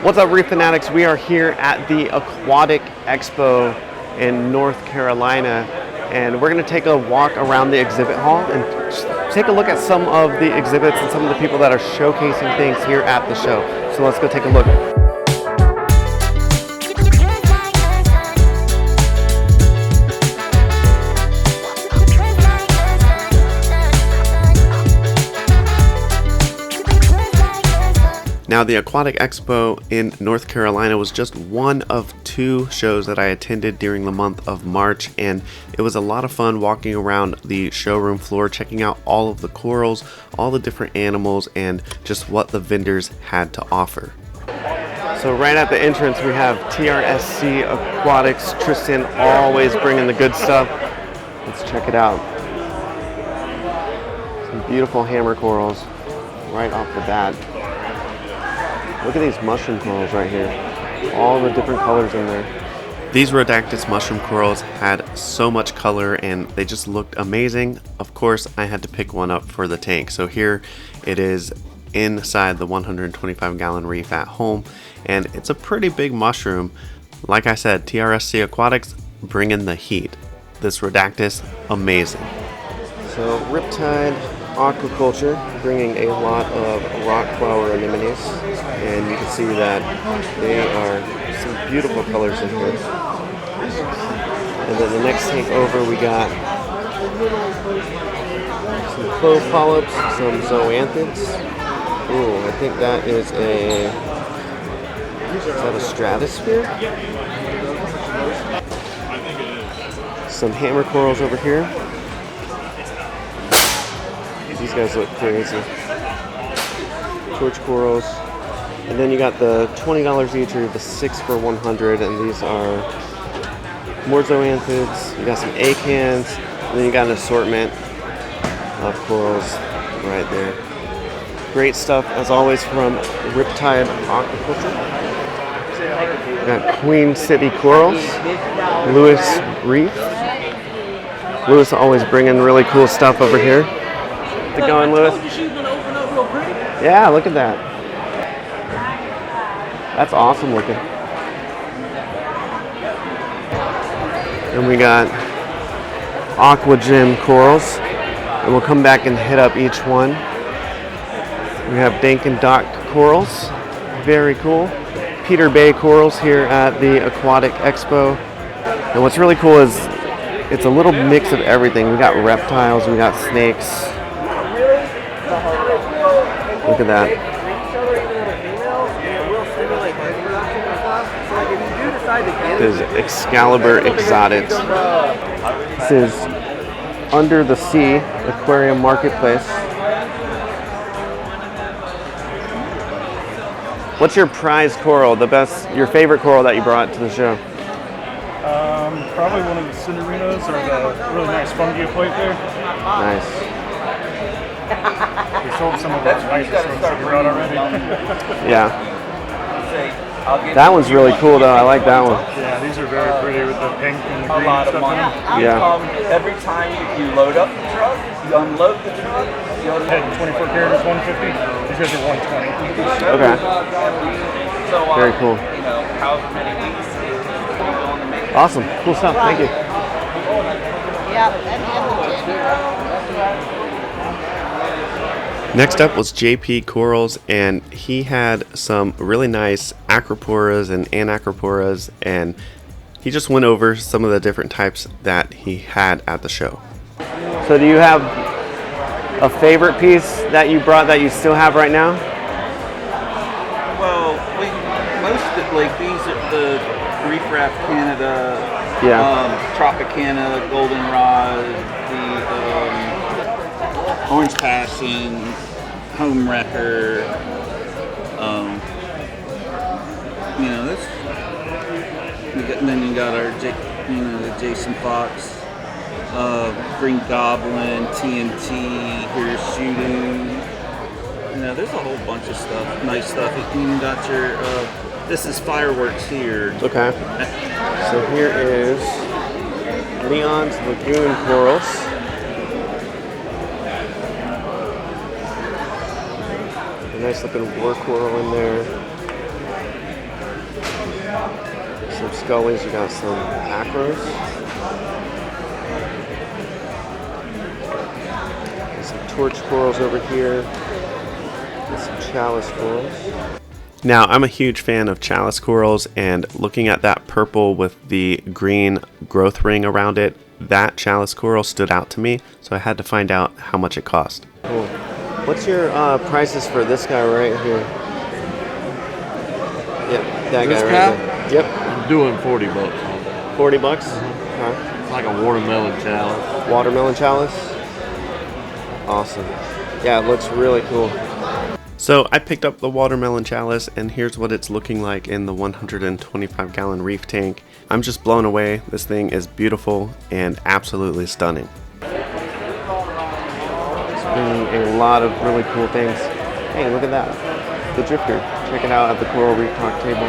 What's up, Reef Fanatics? We are here at the Aquatic Expo in North Carolina, and we're going to take a walk around the exhibit hall and just take a look at some of the exhibits and some of the people that are showcasing things here at the show. So let's go take a look. Now, the Aquatic Expo in North Carolina was just one of two shows that I attended during the month of March, and it was a lot of fun walking around the showroom floor, checking out all of the corals, all the different animals, and just what the vendors had to offer. So right at the entrance we have TRSC Aquatics. Tristan always bringing the good stuff. Let's check it out. Some beautiful hammer corals right off the bat. Look at these mushroom corals right here. All the different colors in there. These Rhodactis mushroom corals had so much color and they just looked amazing. Of course, I had to pick one up for the tank. So here it is inside the 125-gallon reef at home. And it's a pretty big mushroom. Like I said, TRSC Aquatics bringing the heat. This Rhodactis, amazing. So Riptide Aquaculture bringing a lot of rock flower anemones, and you can see that they are some beautiful colors in here. And then the next tank over we got some clove polyps, some zoanthids. Ooh, I think that is that a stratosphere? Some hammer corals over here. These guys look crazy. Torch corals. And then you got the $20 each, or the 6 for 100, and these are more zoanthids. You got some acans, and then you got an assortment of corals right there. Great stuff, as always, from Riptide Aquaculture. We got Queen City Corals, Lewis Reef. Lewis always bringing really cool stuff over here. How's it going, Lewis? Yeah, look at that. That's awesome looking. And we got Aqua Gem corals, and we'll come back and hit up each one. We have Dank and Dock corals, very cool. Peter Bay corals here at the Aquatic Expo. And what's really cool is it's a little mix of everything. We got reptiles, we got snakes. Look at that. This is Excalibur Exotics. This is Under the Sea Aquarium Marketplace. What's your prize coral, your favorite coral that you brought to the show? Probably one of the Cinderinos, or the really nice fungi plate there. Nice. We sold some of those nicer ones that we brought already. Yeah. That one's really cool though. I like that one. Yeah, these are very pretty with the pink and the green stuff in them. Yeah. Every time you load up the truck, you unload the truck. You 24 karat is 150. These guys are 120. Okay. So, very cool. You know, however many weeks. Awesome. Cool stuff. Thank you. Next up was JP Corals, and he had some really nice acroporas and anacroporas, and he just went over some of the different types that he had at the show. So do you have a favorite piece that you brought that you still have right now? Well, these are the Reef Raft Canada, Tropicana, Goldenrod, the Orange Passion, Home Wrecker, you know, this. And then you got our, the Jason Fox, Green Goblin, TNT, here's Shooting. You know, there's a whole bunch of stuff, nice stuff. You even got your, this is Fireworks here. Okay. So here is Leon's Lagoon Corals. A nice looking war coral in there. scullies, you got some acros. Some torch corals over here. And some chalice corals. Now, I'm a huge fan of chalice corals, and looking at that purple with the green growth ring around it, that chalice coral stood out to me, so I had to find out how much it cost. Cool. What's your prices for this guy right here? Yep, that This guy guy? right there. Yep. I'm doing 40 bucks on that. 40 bucks? Okay. It's like a watermelon chalice. Watermelon chalice? Awesome. Yeah, it looks really cool. So I picked up the watermelon chalice, and here's what it's looking like in the 125-gallon reef tank. I'm just blown away. This thing is beautiful and absolutely stunning. It's bringing a lot of really cool things. Hey, look at that. The drifter. Check it out at the Coral Reef Talk table.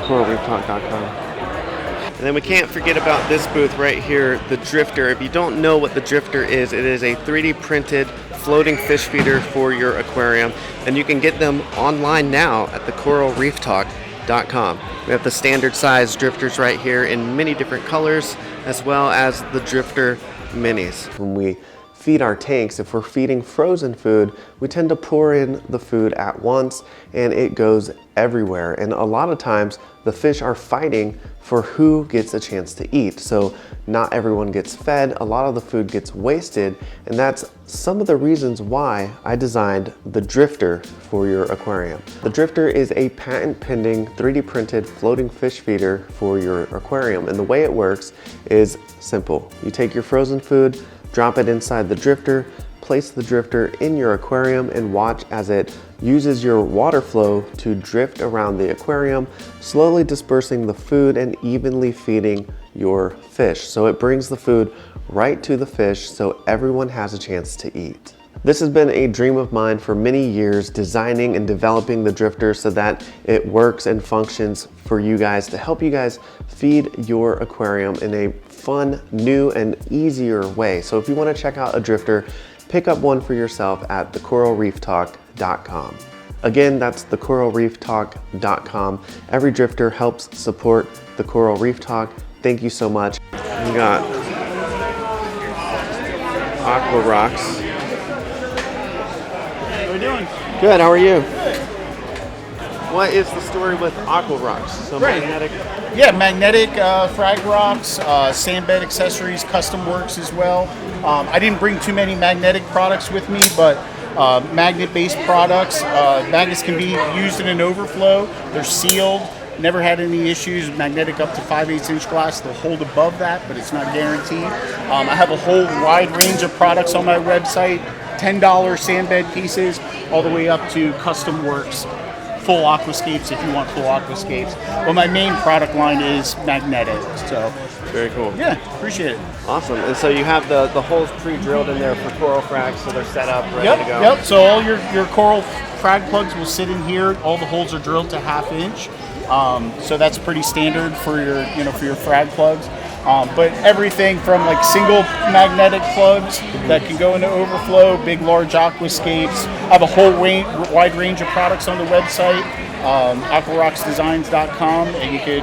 CoralReefTalk.com. And then we can't forget about this booth right here, the drifter. If you don't know what the drifter is, it is a 3D printed floating fish feeder for your aquarium, and you can get them online now at TheCoralReefTalk.com. We have the standard size drifters right here in many different colors, as well as the drifter minis. When we feed our tanks, if we're feeding frozen food, we tend to pour in the food at once and it goes everywhere. And a lot of times the fish are fighting for who gets a chance to eat. So not everyone gets fed, a lot of the food gets wasted, and that's some of the reasons why I designed the drifter for your aquarium. The drifter is a patent pending 3D printed floating fish feeder for your aquarium, and the way it works is simple. You take your frozen food, drop it inside the drifter, place the drifter in your aquarium, and watch as it uses your water flow to drift around the aquarium, slowly dispersing the food and evenly feeding your fish. So it brings the food right to the fish so everyone has a chance to eat. This has been a dream of mine for many years, designing and developing the drifter so that it works and functions for you guys to help you guys feed your aquarium in a fun, new, and easier way. So if you want to check out a drifter, pick up one for yourself at TheCoralReefTalk.com. Again, that's TheCoralReefTalk.com. Every drifter helps support the Coral Reef Talk. Thank you so much. We got Aqua Rocks. How are we doing? Good, how are you? What is the story with Aqua Rocks? So Right. magnetic. Yeah, magnetic frag rocks, sand bed accessories, custom works as well. I didn't bring too many magnetic products with me, but magnet-based products. Magnets can be used in an overflow. They're sealed. Never had any issues. Magnetic up to 5/8 inch glass. They'll hold above that, but it's not guaranteed. I have a whole wide range of products on my website. $10 sand bed pieces, all the way up to custom works. Full aquascapes if you want full aquascapes. Well, my main product line is magnetic, so Very cool. yeah, appreciate it. Awesome. And so you have the holes pre-drilled in there for coral frags, so they're set up, ready to go. Yep. So all your coral frag plugs will sit in here. All the holes are drilled to 1/2 inch, so that's pretty standard for your for your frag plugs. But everything from like single magnetic plugs that can go into overflow, big large aquascapes. I have a whole wide range of products on the website, aquarocksdesigns.com, and you could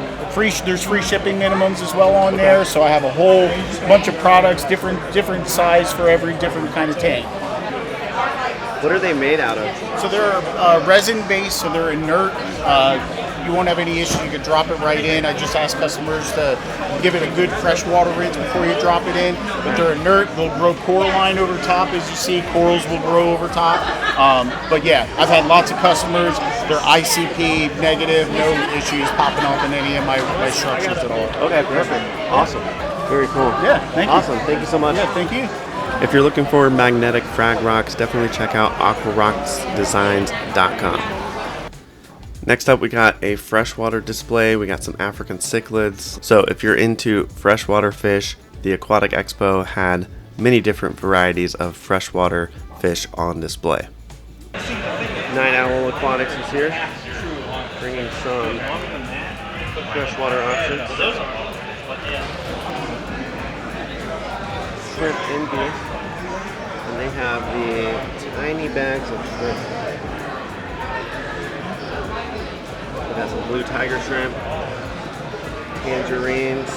there's free shipping minimums as well on there. So I have a whole bunch of products, different size for every different kind of tank. What are they made out of? So they're resin based, so they're inert. You won't have any issue. You can drop it right in. I just ask customers to give it a good fresh water rinse before you drop it in. But they're inert. They'll grow coralline over top. As you see, corals will grow over top. But yeah, I've had lots of customers. They're ICP negative, no issues popping off in any of my structures at all. Okay, perfect. Awesome. Very cool. Yeah, thank you. Awesome. Thank you so much. Yeah, thank you. If you're looking for magnetic frag rocks, definitely check out aquarocksdesigns.com. Next up, we got a freshwater display. We got some African cichlids. So if you're into freshwater fish, the Aquatic Expo had many different varieties of freshwater fish on display. Night Owl Aquatics is here, bringing some freshwater options. Shrimp and beef, and they have the tiny bags of shrimp. We got some blue tiger shrimp, tangerines.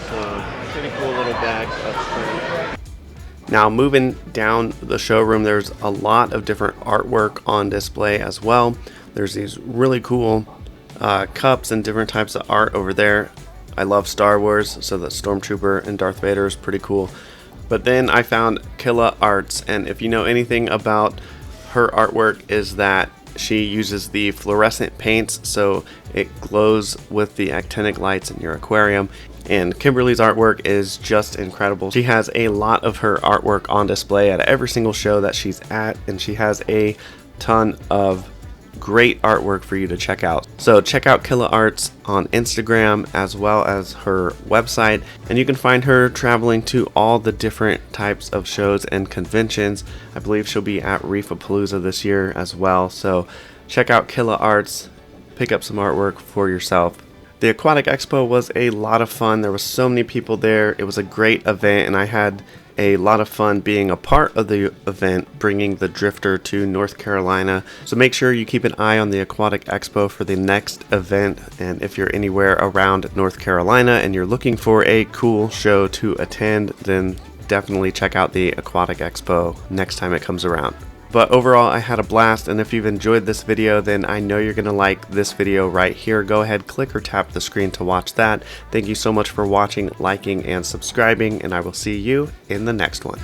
So, pretty cool little bag of shrimp. Now moving down the showroom, there's a lot of different artwork on display as well. There's these really cool cups and different types of art over there. I love Star Wars, so the Stormtrooper and Darth Vader is pretty cool. But then I found Killa Arts, and if you know anything about her artwork, is that she uses the fluorescent paints so it glows with the actinic lights in your aquarium. And Kimberly's artwork is just incredible. She has a lot of her artwork on display at every single show that she's at, and she has a ton of great artwork for you to check out. So check out Killa Arts on Instagram as well as her website, and you can find her traveling to all the different types of shows and conventions. I believe she'll be at Reefapalooza this year as well, so check out Killa Arts, pick up some artwork for yourself. The Aquatic Expo was a lot of fun. There was so many people there. It was a great event, and I had a lot of fun being a part of the event, bringing the Drifter to North Carolina. So make sure you keep an eye on the Aquatic Expo for the next event. And if you're anywhere around North Carolina and you're looking for a cool show to attend, then definitely check out the Aquatic Expo next time it comes around. But overall, I had a blast, and if you've enjoyed this video, then I know you're going to like this video right here. Go ahead, click or tap the screen to watch that. Thank you so much for watching, liking, and subscribing, and I will see you in the next one.